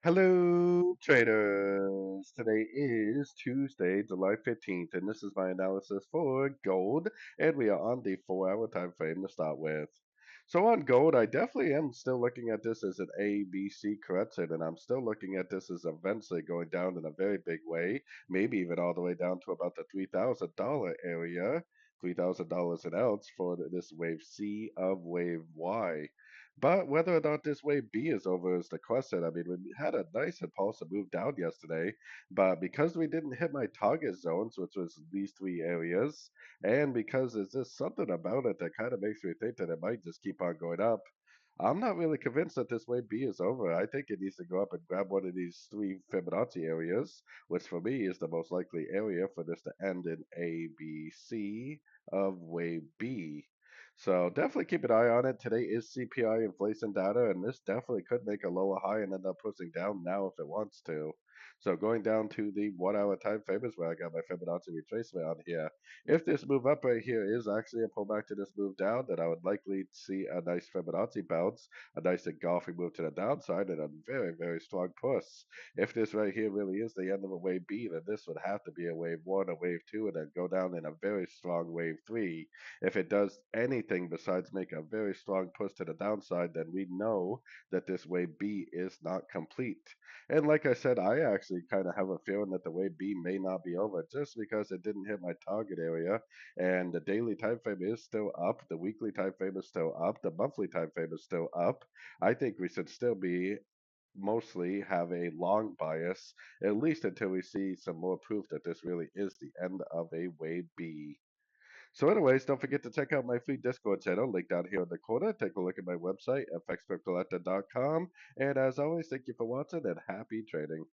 Hello, traders. Today is Tuesday, July 15th, and this is my analysis for gold. And we are on the 4 hour time frame to start with. So, on gold, I definitely am still looking at this as an A, B, C correction, and I'm still looking at this as eventually going down in a very big way, maybe even all the way down to about the $3,000 area. $3,000 an ounce for this wave C of wave Y. But whether or not this wave B is over is the question. I mean, we had a nice impulsive move down yesterday, but because we didn't hit my target zones, which was these three areas, and because there's just something about it that kind of makes me think that it might just keep on going up, I'm not really convinced that this wave B is over. I think it needs to go up and grab one of these three Fibonacci areas, which for me is the most likely area for this to end in A, B, C of wave B. So definitely keep an eye on it. Today is CPI inflation data, and this definitely could make a lower high and end up pushing down now if it wants to. So going down to the 1 hour time frame is where I got my Fibonacci retracement on here. If this move up right here is actually a pullback to this move down, then I would likely see a nice Fibonacci bounce, a nice engulfing move to the downside, and a very, very strong push. If this right here really is the end of a wave B, then this would have to be a wave one, a wave two, and then go down in a very strong wave three. If it does anything besides make a very strong push to the downside, then we know that this wave B is not complete. And like I said, I actually kind of have a feeling that the wave B may not be over just because it didn't hit my target area. And the daily time frame is still up. The weekly time frame is still up. The monthly time frame is still up. I think we should still be mostly have a long bias, at least until we see some more proof that this really is the end of a wave B. So, anyways, don't forget to check out my free Discord channel, link down here in the corner. Take a look at my website, fxpipcollector.com. And as always, thank you for watching and happy trading.